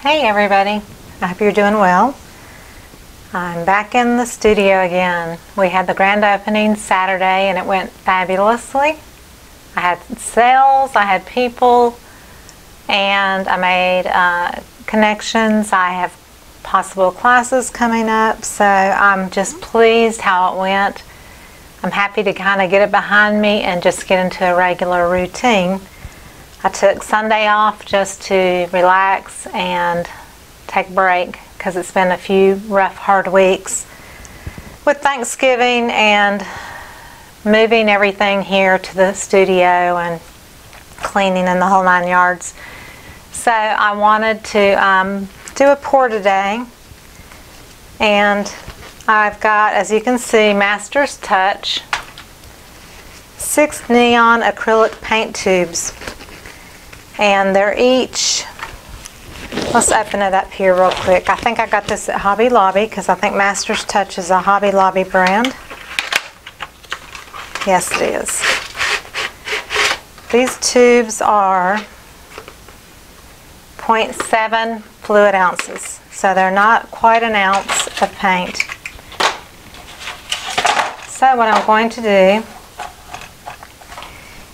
Hey everybody, I hope you're doing well. I'm back in the studio again. We had the grand opening Saturday and it went fabulously. I had sales, I had people, and I made connections. I have possible classes coming up, so I'm just pleased how it went. I'm happy to kind of get it behind me and just get into a regular routine. I took Sunday off just to relax and take a break because it's been a few rough, hard weeks with Thanksgiving and moving everything here to the studio and cleaning and the whole 9 yards. So I wanted to do a pour today, and I've got, as you can see, Master's Touch 6 neon acrylic paint tubes. And they're each, let's open it up here real quick. I think I got this at Hobby Lobby because I think Master's Touch is a Hobby Lobby brand. Yes, it is. These tubes are 0.7 fluid ounces, so they're not quite an ounce of paint. So what I'm going to do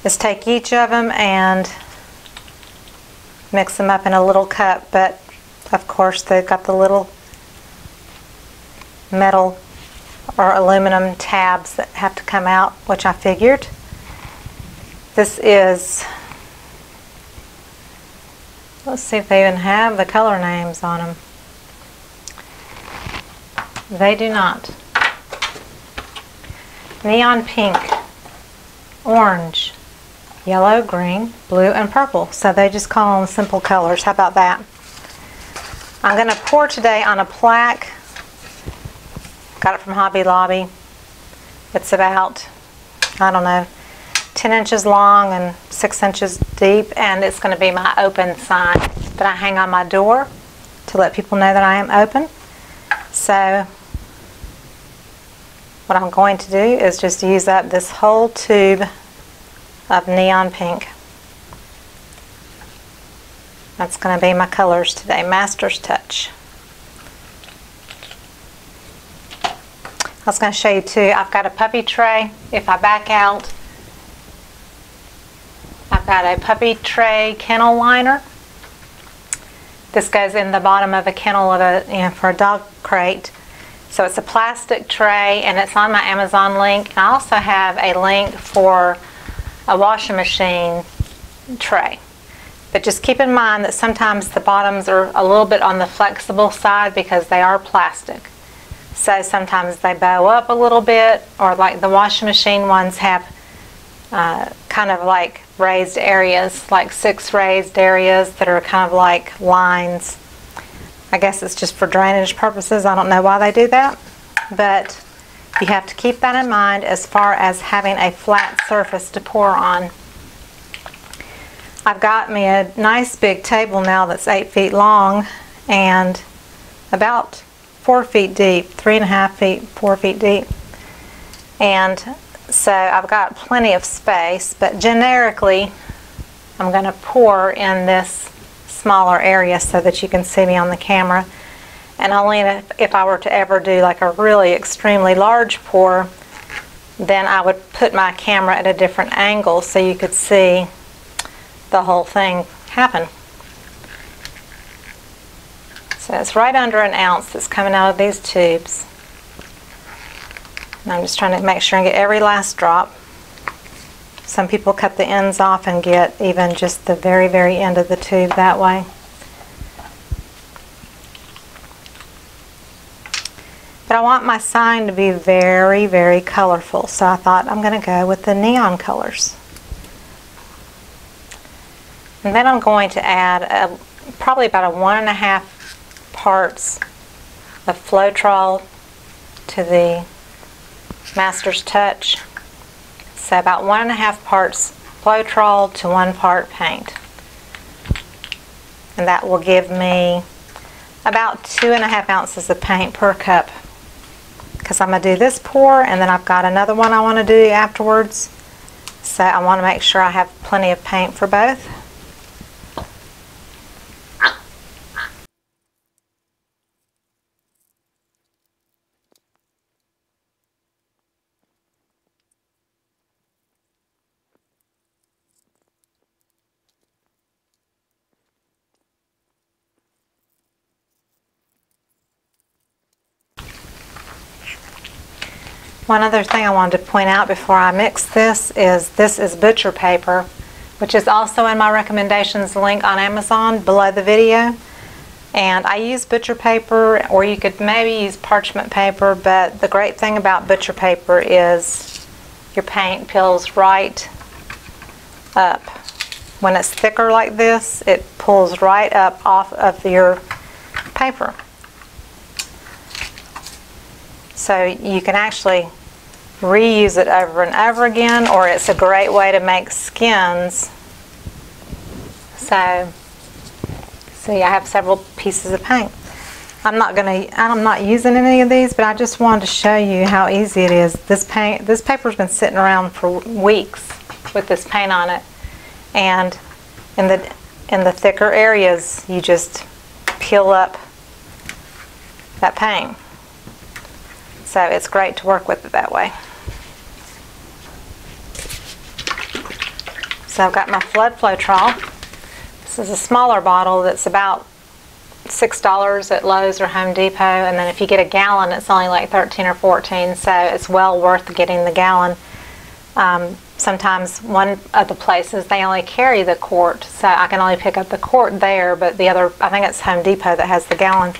is take each of them and mix them up in a little cup, but of course they've got the little metal or aluminum tabs that have to come out, which I figured. This is, let's see if they even have the color names on them. They do not. Neon pink, orange, yellow, green, blue, and purple. So they just call them simple colors. How about that? I'm going to pour today on a plaque. Got it from Hobby Lobby. It's about, I don't know, 10 inches long and 6 inches deep, and it's going to be my open sign that I hang on my door to let people know that I am open. So what I'm going to do is just use up this whole tube of neon pink. That's going to be my colors today, Master's Touch. I was going to show you too, I've got a puppy tray. If I back out, I've got a puppy tray kennel liner. This goes in the bottom of a kennel of a, for a dog crate. So it's a plastic tray, and it's on my Amazon link. I also have a link for a washing machine tray. But just keep in mind that sometimes the bottoms are a little bit on the flexible side because they are plastic. So sometimes they bow up a little bit, or like the washing machine ones have kind of like raised areas, like 6 raised areas that are kind of like lines. I guess it's just for drainage purposes. I don't know why they do that, but you have to keep that in mind as far as having a flat surface to pour on. I've got me a nice big table now that's 8 feet long and about 4 feet deep, 3.5 feet, 4 feet deep. And so I've got plenty of space, but generically I'm going to pour in this smaller area so that you can see me on the camera. And only if I were to ever do like a really extremely large pour, then I would put my camera at a different angle so you could see the whole thing happen. So it's right under an ounce that's coming out of these tubes. And I'm just trying to make sure and get every last drop. Some people cut the ends off and get even just the very, very end of the tube that way. But I want my sign to be very, very colorful, so I thought I'm going to go with the neon colors. And then I'm going to add probably about 1.5 parts of Floetrol to the Master's Touch. So about 1.5 parts Floetrol to 1 part paint. And that will give me about 2.5 ounces of paint per cup. Because I'm going to do this pour, and then I've got another one I want to do afterwards. So I want to make sure I have plenty of paint for both. One other thing I wanted to point out before I mix this is butcher paper, which is also in my recommendations link on Amazon below the video. And I use butcher paper, or you could maybe use parchment paper, but the great thing about butcher paper is your paint peels right up. When it's thicker like this, it pulls right up off of your paper. So you can actually reuse it over and over again, or it's a great way to make skins. So see, I have several pieces of paint. I'm not using any of these, but I just wanted to show you how easy it is. This paper's been sitting around for weeks with this paint on it, and in the thicker areas, you just peel up that paint. So it's great to work with it that way. So I've got my Floetrol. This is a smaller bottle that's about $6 at Lowe's or Home Depot, and then if you get a gallon, it's only like 13 or 14, so it's well worth getting the gallon. Sometimes one of the places, they only carry the quart, so I can only pick up the quart there, but the other, I think it's Home Depot that has the gallon.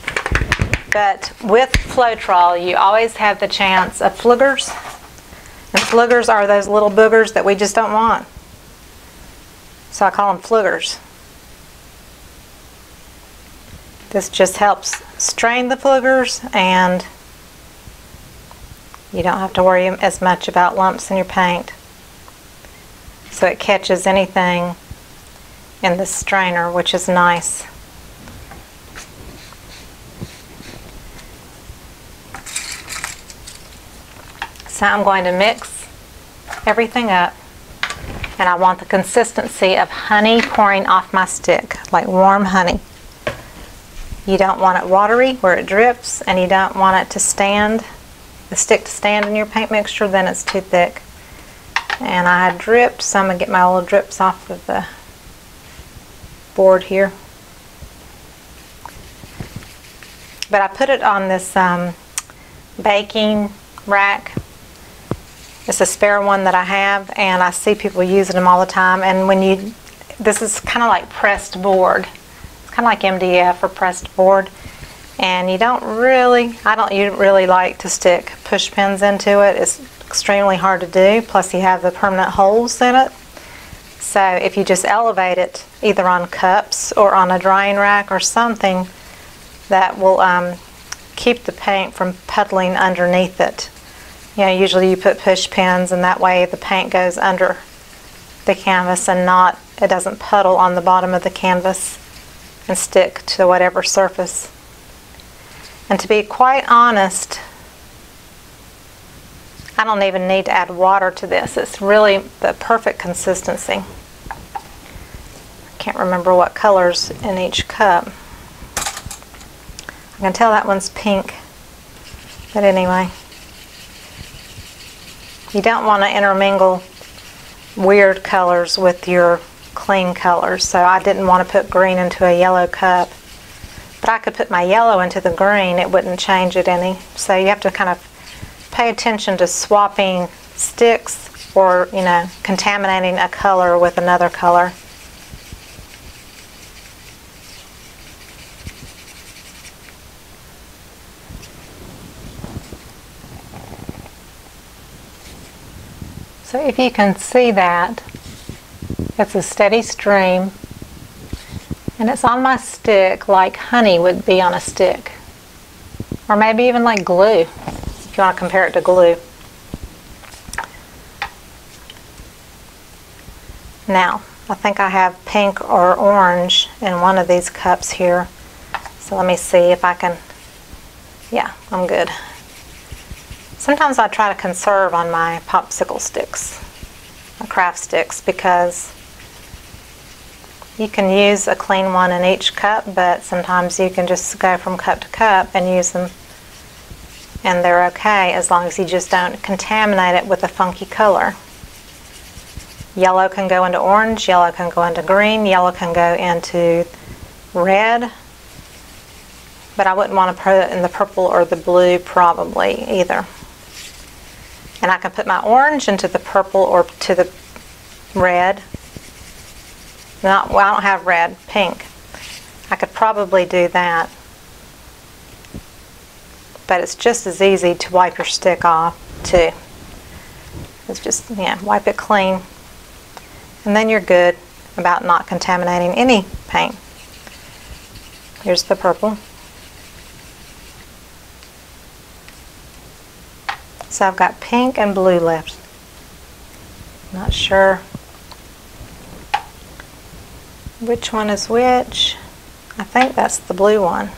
But with Floetrol, you always have the chance of fluggers. And fluggers are those little boogers that we just don't want. So I call them fluggers. This just helps strain the fluggers, and you don't have to worry as much about lumps in your paint. So it catches anything in the strainer, which is nice. So I'm going to mix everything up, and I want the consistency of honey pouring off my stick, like warm honey. You don't want it watery where it drips, and you don't want it to stand, the stick to stand in your paint mixture, then it's too thick. And I dripped, so I'm going to get my little drips off of the board here. But I put it on this baking rack. It's a spare one that I have, and I see people using them all the time. And when this is kind of like pressed board. It's kind of like MDF or pressed board. And I don't really like to stick push pins into it. It's extremely hard to do. Plus you have the permanent holes in it. So if you just elevate it either on cups or on a drying rack or something, that will keep the paint from puddling underneath it. You know, usually you put push pins, and that way the paint goes under the canvas and it doesn't puddle on the bottom of the canvas and stick to whatever surface. And to be quite honest, I don't even need to add water to this. It's really the perfect consistency. I can't remember what colors in each cup. I can tell that one's pink, but anyway. You don't want to intermingle weird colors with your clean colors, so I didn't want to put green into a yellow cup. But I could put my yellow into the green, it wouldn't change it any. So you have to kind of pay attention to swapping sticks, or, you know, contaminating a color with another color. So if you can see that, it's a steady stream, and it's on my stick like honey would be on a stick, or maybe even like glue, if you want to compare it to glue. Now, I think I have pink or orange in one of these cups here, so let me see if I can, yeah, I'm good. Sometimes I try to conserve on my popsicle sticks, my craft sticks, because you can use a clean one in each cup, but sometimes you can just go from cup to cup and use them, and they're okay as long as you just don't contaminate it with a funky color. Yellow can go into orange, yellow can go into green, yellow can go into red, but I wouldn't want to put it in the purple or the blue probably either. And I can put my orange into the purple or to the red. Well, I don't have red, pink. I could probably do that. But it's just as easy to wipe your stick off too. It's just, yeah, wipe it clean. And then you're good about not contaminating any paint. Here's the purple. So I've got pink and blue left. Not sure which one is which. I think that's the blue one.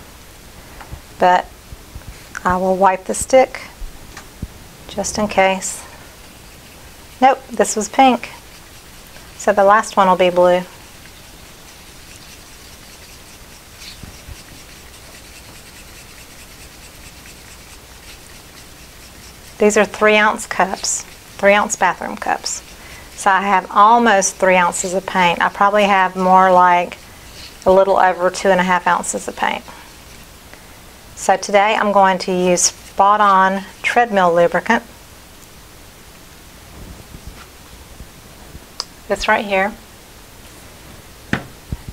But I will wipe the stick just in case. Nope, this was pink. So the last one will be blue. These are 3-ounce cups, 3-ounce bathroom cups. So I have almost 3 ounces of paint. I probably have more like a little over 2.5 ounces of paint. So today I'm going to use Spot On treadmill lubricant. This right here.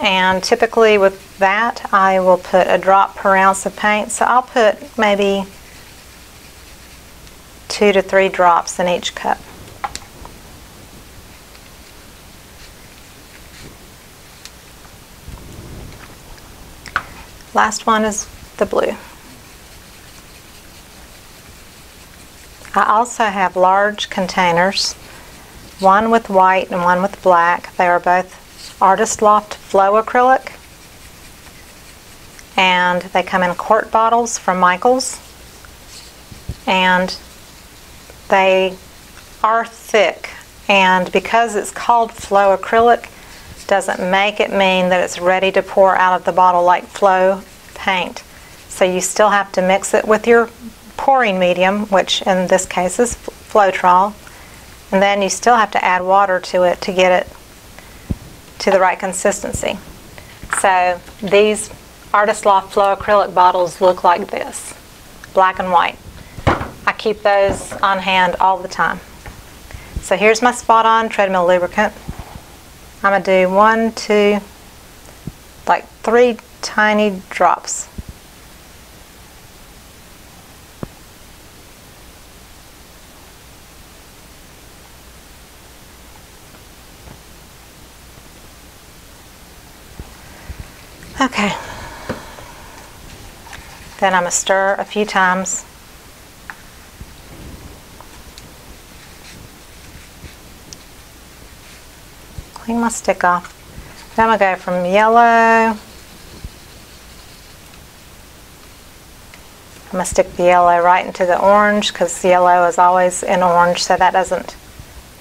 And typically with that I will put a drop per ounce of paint. So I'll put maybe 2 to 3 drops in each cup. Last one is the blue. I also have large containers, one with white and one with black. They are both Artist Loft Flow Acrylic, and they come in quart bottles from Michaels, and they are thick, and because it's called Flow Acrylic doesn't make it mean that it's ready to pour out of the bottle like Flow paint. So you still have to mix it with your pouring medium, which in this case is Floetrol, and then you still have to add water to it to get it to the right consistency. So these Artist Loft Flow Acrylic bottles look like this, black and white. I keep those on hand all the time. So here's my Spot On treadmill lubricant. I'm going to do 1, 2, like 3 tiny drops. Okay. Then I'm going to stir a few times. Clean my stick off. Then I'm going to go from yellow. I'm going to stick the yellow right into the orange because the yellow is always in orange, so that doesn't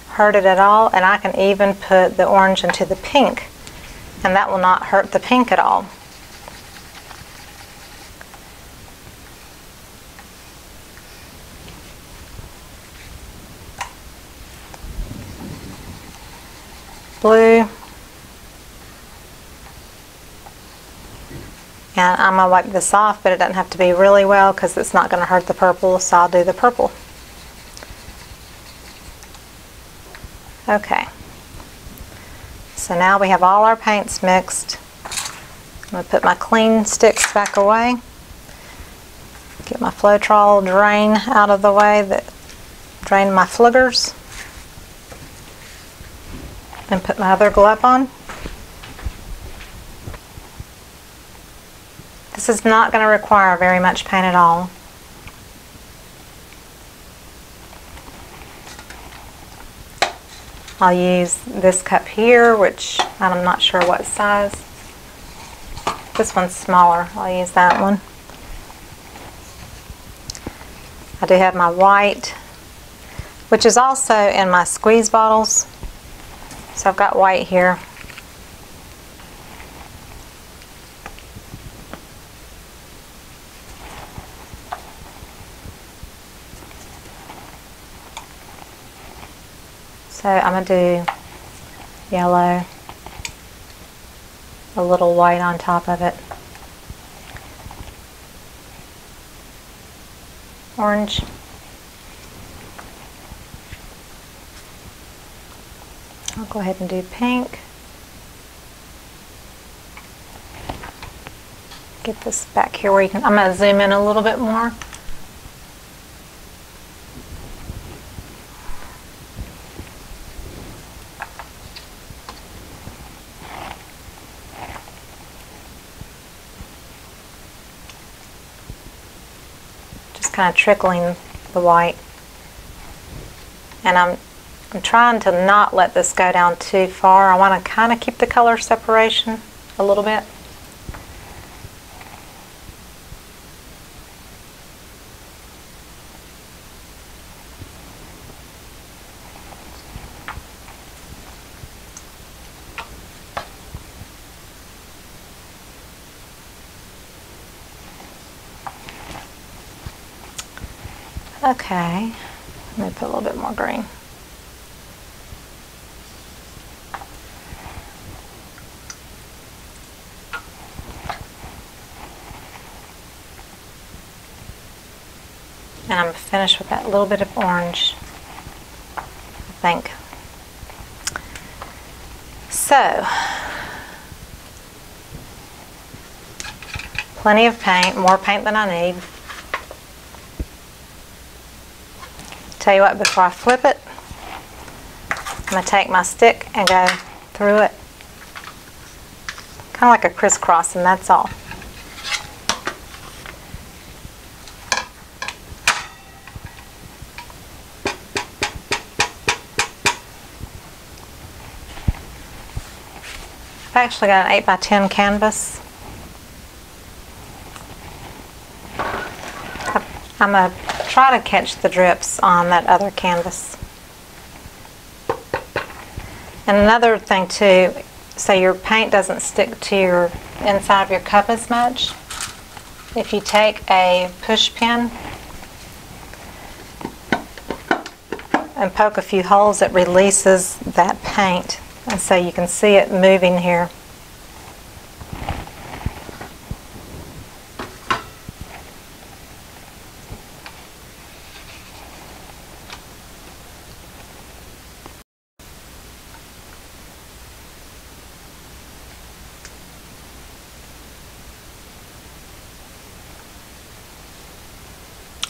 hurt it at all. And I can even put the orange into the pink, and that will not hurt the pink at all. Blue. And I'm going to wipe this off, but it doesn't have to be really well because it's not going to hurt the purple, so I'll do the purple. Okay. So now we have all our paints mixed. I'm going to put my clean sticks back away. Get my Floetrol drain out of the way that drain my fliggers. And put my other glove on. This is not going to require very much paint at all. I'll use this cup here, which I'm not sure what size. This one's smaller. I'll use that one. I do have my white, which is also in my squeeze bottles. So I've got white here. So I'm going to do yellow, a little white on top of it, orange, I'll go ahead and do pink. Get this back here where you can, I'm going to zoom in a little bit more. Just kind of trickling the white. And I'm trying to not let this go down too far. I want to kind of keep the color separation a little bit. Okay, let me put a little bit more green. And I'm finished with that little bit of orange, I think. So, plenty of paint, more paint than I need. Tell you what, before I flip it, I'm going to take my stick and go through it. Kind of like a crisscross, and that's all. I've actually got an 8x10 canvas. I'm going to try to catch the drips on that other canvas. And another thing too, so your paint doesn't stick to your inside of your cup as much, if you take a push pin and poke a few holes, it releases that paint. And so you can see it moving here.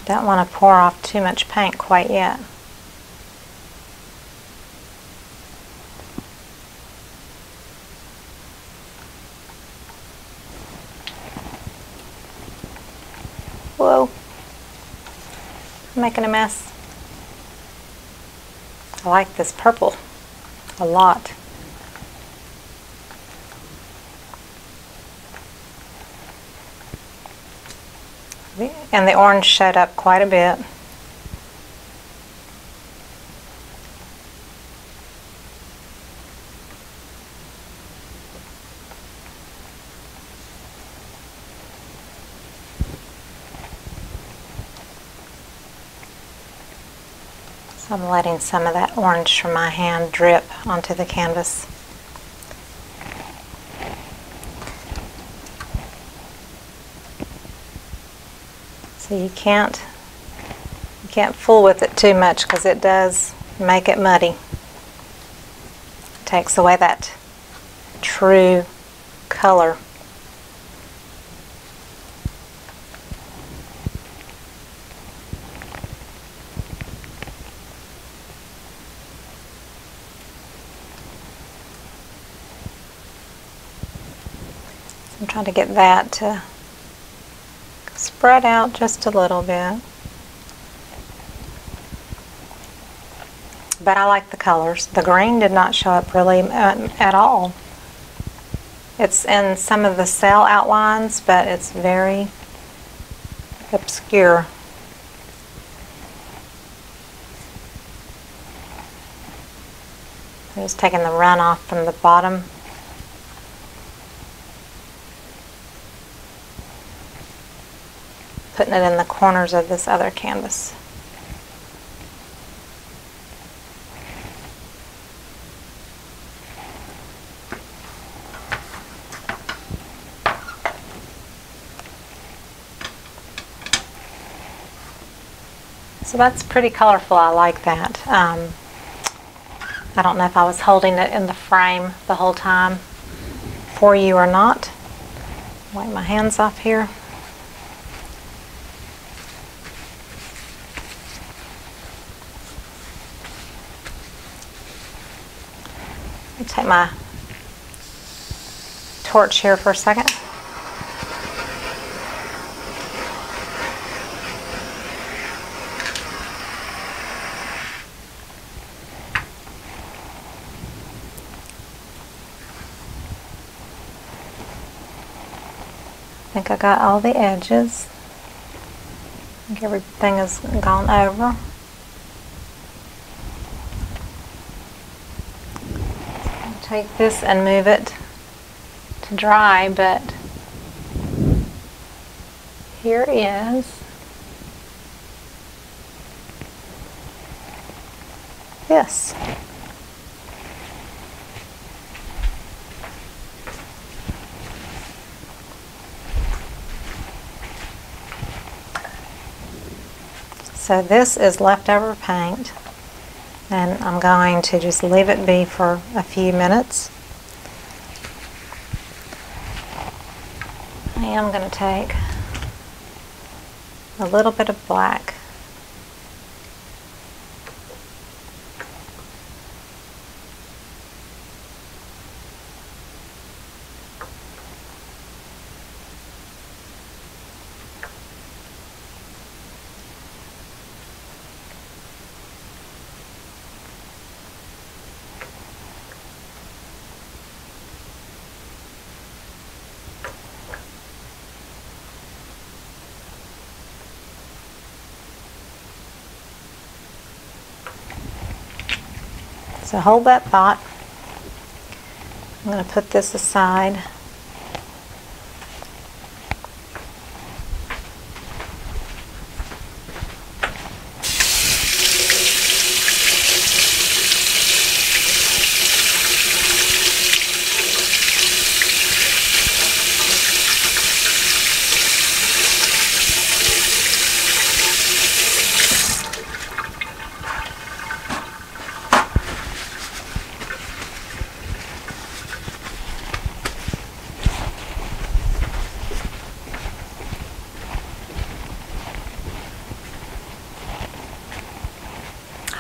Don't want to pour off too much paint quite yet. Whoa, I'm making a mess. I like this purple a lot. And the orange showed up quite a bit. So I'm letting some of that orange from my hand drip onto the canvas. So you can't fool with it too much because it does make it muddy. It takes away that true color. So I'm trying to get that to spread out just a little bit. But I like the colors. The green did not show up really at all. It's in some of the cell outlines, but it's very obscure. I'm just taking the runoff from the bottom. Putting it in the corners of this other canvas. So that's pretty colorful. I like that. I don't know if I was holding it in the frame the whole time for you or not. Wipe my hands off here. Let me take my torch here for a second. I think I got all the edges. I think everything has gone over. I'll take this and move it to dry, but here is this. So this is leftover paint, and I'm going to just leave it be for a few minutes. I am going to take a little bit of black. So hold that thought. I'm going to put this aside.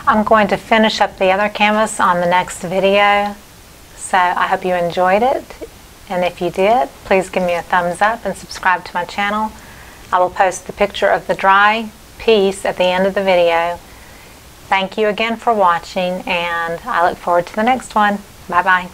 I'm going to finish up the other canvas on the next video, so I hope you enjoyed it, and if you did, please give me a thumbs up and subscribe to my channel. I will post the picture of the dry piece at the end of the video. Thank you again for watching, and I look forward to the next one. Bye bye.